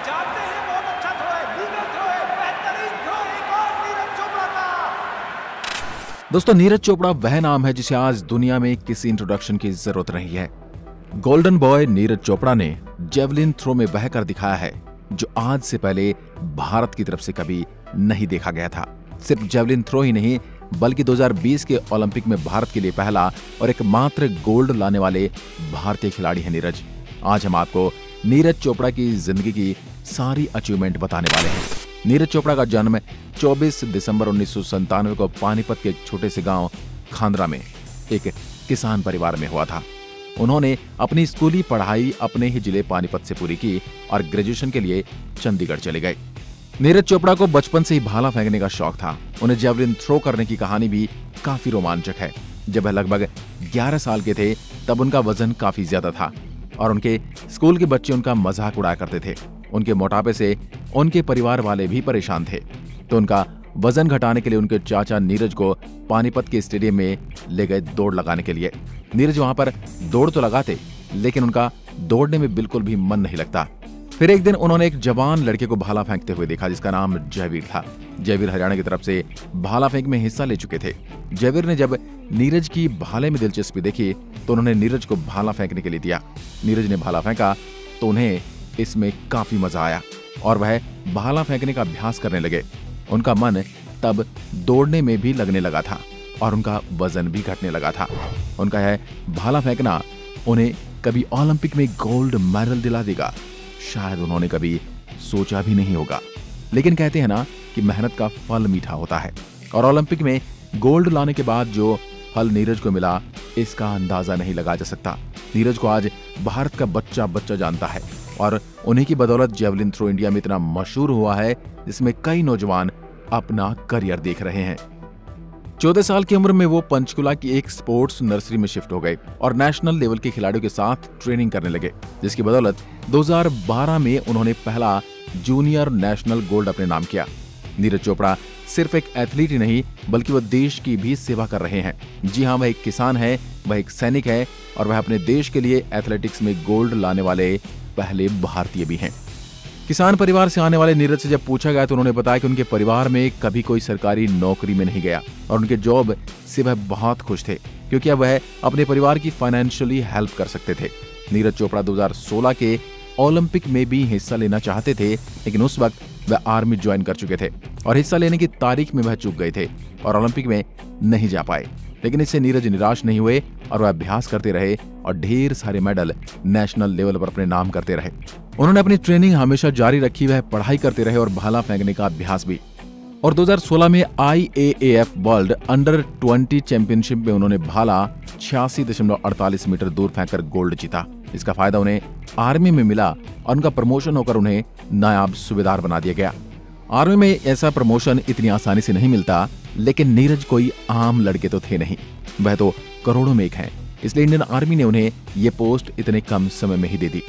जानते हैं बहुत अच्छा थ्रो है, लीगल थ्रो है, बेहतरीन थ्रो, एक और नीरज चोपड़ा का। दोस्तों, नीरज चोपड़ा वह नाम है जिसे आज दुनिया में किसी इंट्रोडक्शन की जरूरत नहीं है। गोल्डन बॉय नीरज चोपड़ा ने जेवलिन थ्रो में बह कर दिखाया है जो आज से पहले भारत की तरफ से कभी नहीं देखा गया था। सिर्फ जेवलिन थ्रो ही नहीं बल्कि 2020 के ओलंपिक में भारत के लिए पहला और एकमात्र गोल्ड लाने वाले भारतीय खिलाड़ी हैं नीरज। आज हम आपको नीरज चोपड़ा की जिंदगी की सारी अचीवमेंट बताने वाले हैं। नीरज चोपड़ा का जन्म 24 दिसंबर 1997 को पानीपत के एक छोटे से गांव खांदरा में एक किसान परिवार में हुआ था। उन्होंने अपनी स्कूली पढ़ाई अपने ही जिले पानीपत से पूरी की और ग्रेजुएशन के लिए चंडीगढ़ चले गए। नीरज चोपड़ा को बचपन से ही भाला फेंकने का शौक था। उन्हें जेवलिन थ्रो करने की कहानी भी काफी रोमांचक है। जब वह लगभग 11 साल के थे तब उनका वजन काफी ज्यादा था और उनके स्कूल के बच्चे उनका मजाक उड़ाया करते थे। उनके मोटापे से उनके परिवार वाले भी परेशान थे, तो उनका वजन घटाने के लिए उनके चाचा नीरज को पानीपत के स्टेडियम में ले गए दौड़ लगाने के लिए। नीरज वहां पर दौड़ तो लगाते लेकिन उनका दौड़ने में बिल्कुल भी मन नहीं लगता। फिर एक दिन उन्होंने एक जवान लड़के को भाला फेंकते हुए देखा जिसका नाम जयवीर था। जयवीर हरियाणा की तरफ से भाला फेंक में हिस्सा ले चुके थे। जयवीर ने जब नीरज की भाले में दिलचस्पी देखी तो उन्होंने नीरज को भाला फेंकने के लिए दिया। नीरज ने भाला फेंका तो उन्हें इसमें काफी मजा आया और वह भाला फेंकने का अभ्यास करने लगे। उनका मन तब दौड़ने में भी लगने लगा था और उनका वजन भी घटने लगा था। उनका यह भाला फेंकना उन्हें कभी ओलंपिक में गोल्ड मेडल दिला देगा, शायद उन्होंने कभी सोचा भी नहीं होगा। लेकिन कहते हैं ना कि मेहनत का फल मीठा होता है और ओलंपिक में गोल्ड लाने के बाद जो फल नीरज को मिला इसका अंदाजा नहीं लगाया जा सकता। नीरज को आज भारत का बच्चा बच्चा जानता है और उन्हीं की बदौलत जेवलिन थ्रो इंडिया में इतना मशहूर हुआ है जिसमें कई नौजवान अपना करियर देख रहे हैं। 14 साल की उम्र में वो पंचकुला की एक स्पोर्ट्स नर्सरी में शिफ्ट हो गए और नेशनल लेवल के खिलाड़ियों के साथ ट्रेनिंग करने लगे, जिसकी बदौलत 2012 में उन्होंने पहला जूनियर नेशनल गोल्ड अपने नाम किया। नीरज चोपड़ा सिर्फ एक एथलीट ही नहीं बल्कि वह देश की भी सेवा कर रहे हैं। जी हाँ, वह एक किसान है, वह एक सैनिक है और वह अपने देश के लिए एथलेटिक्स में गोल्ड लाने वाले पहले भारतीय भी हैं। किसान परिवार से आने वाले नीरज से जब पूछा गया तो उन्होंने बताया कि उनके परिवार में कभी कोई सरकारी नौकरी में नहीं गया और उनके जॉब से वह बहुत खुश थे क्योंकि अब वह अपने परिवार की फाइनेंशियली हेल्प कर सकते थे। नीरज चोपड़ा 2016 के ओलंपिक में भी हिस्सा लेना चाहते थे लेकिन उस वक्त वह आर्मी ज्वाइन कर चुके थे और हिस्सा लेने की तारीख में वह चूक गए थे और ओलंपिक में नहीं जा पाए। लेकिन इससे नीरज निराश नहीं हुए और वह अभ्यास करते रहे और ढेर सारे मेडल नेशनल लेवल पर अपने नाम करते रहे। उन्होंने अपनी ट्रेनिंग हमेशा जारी रखी, वह पढ़ाई करते रहे और भाला फेंकने का अभ्यास भी। और 2016 में IAAF वर्ल्ड अंडर 20 चैंपियनशिप में उन्होंने भाला 86.48 मीटर दूर फेंककर गोल्ड जीता। इसका फायदा उन्हें आर्मी में मिला और उनका प्रमोशन होकर उन्हें नायब सूबेदार बना दिया गया। आर्मी में ऐसा प्रमोशन इतनी आसानी से नहीं मिलता, लेकिन नीरज कोई आम लड़के तो थे नहीं, वह तो करोड़ों में एक हैं। इसलिए इंडियन आर्मी ने उन्हें ये पोस्ट इतने कम समय में ही दे दी।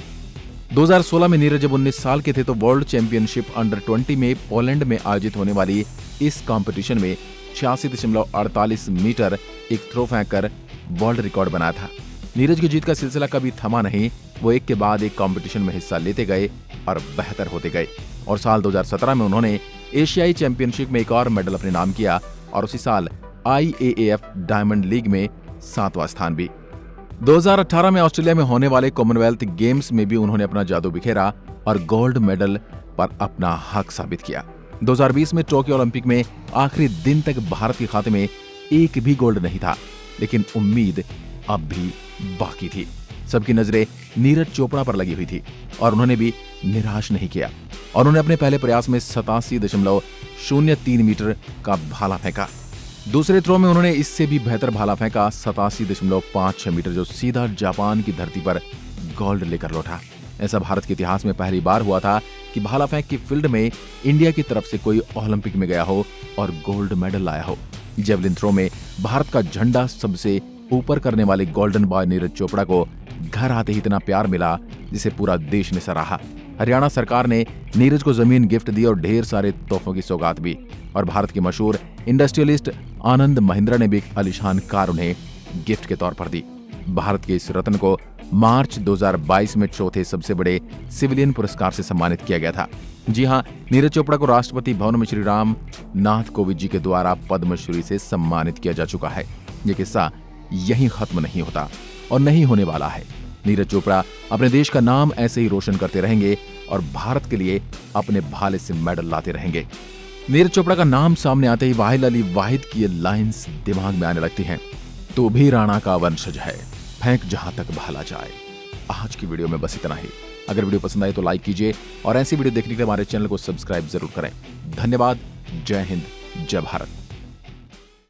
2016 में नीरज जब 19 साल के थे तो वर्ल्ड चैंपियनशिप अंडर 20 में पोलैंड में आयोजित होने वाली इस कंपटीशन में 86.48 मीटर एक थ्रो फेंककर वर्ल्ड रिकॉर्ड बनाया था। नीरज की जीत का सिलसिला कभी थमा नहीं, वो एक के बाद एक कंपटीशन में हिस्सा लेते गए और बेहतर होते गए और साल 2017 में उन्होंने एशियाई चैंपियनशिप में एक और मेडल अपने नाम किया और उसी साल IAAF डायमंड लीग में 7वां स्थान भी। 2018 में ऑस्ट्रेलिया में होने वाले कॉमनवेल्थ गेम्स में भी उन्होंने अपना जादू बिखेरा और गोल्ड मेडल पर अपना हक साबित किया। 2020 में टोक्यो ओलंपिक में आखिरी दिन तक भारत के खाते में एक भी गोल्ड नहीं था, लेकिन उम्मीद अब भी बाकी थी। सबकी नजरें नीरज चोपड़ा पर लगी हुई थी और उन्होंने भी निराश नहीं किया और उन्होंने अपने पहले प्रयास में 87.03 मीटर का भाला फेंका। दूसरे थ्रो में उन्होंने इससे भी बेहतर भाला फेंका 87.56 मीटर, जो सीधा जापान की धरती पर गोल्ड लेकर लौटा। ऐसा भारत के इतिहास में पहली बार हुआ था कि भाला फेंक की फील्ड में इंडिया की तरफ से कोई ओलंपिक में गया हो और गोल्ड मेडल लाया हो। जेवलिन थ्रो में भारत का झंडा सबसे ऊपर करने वाले गोल्डन बॉय नीरज चोपड़ा को घर आते ही इतना प्यार मिला जिसे पूरा देश ने सराहा। हरियाणा सरकार ने नीरज को जमीन गिफ्ट दी और ढेर सारे तोहफों की सौगात भी, और भारत के मशहूर इंडस्ट्रियलिस्ट आनंद महिंद्रा ने भी एक आलीशान कार उन्हें गिफ्ट के तौर पर दी। भारत के इस रत्न को मार्च 2022 में चौथे सबसे बड़े सिविलियन पुरस्कार से सम्मानित किया गया था। जी हां, नीरज चोपड़ा को राष्ट्रपति भवन में श्री राम नाथ कोविंद जी के द्वारा पद्मश्री से सम्मानित किया जा चुका है। ये किस्सा यहीं खत्म नहीं होता और नहीं होने वाला है। नीरज चोपड़ा अपने देश का नाम ऐसे ही रोशन करते रहेंगे और भारत के लिए अपने भाले से मेडल लाते रहेंगे। नीरज चोपड़ा का नाम सामने आते ही वाहिद अली वाहिद की ये लाइंस दिमाग में आने लगती हैं। तो भी राणा का वंशज है, फेंक जहां तक भाला जाए। आज की वीडियो में बस इतना ही। अगर वीडियो पसंद आए तो लाइक कीजिए और ऐसी वीडियो देखने के लिए हमारे चैनल को सब्सक्राइब जरूर करें। धन्यवाद। जय हिंद, जय भारत।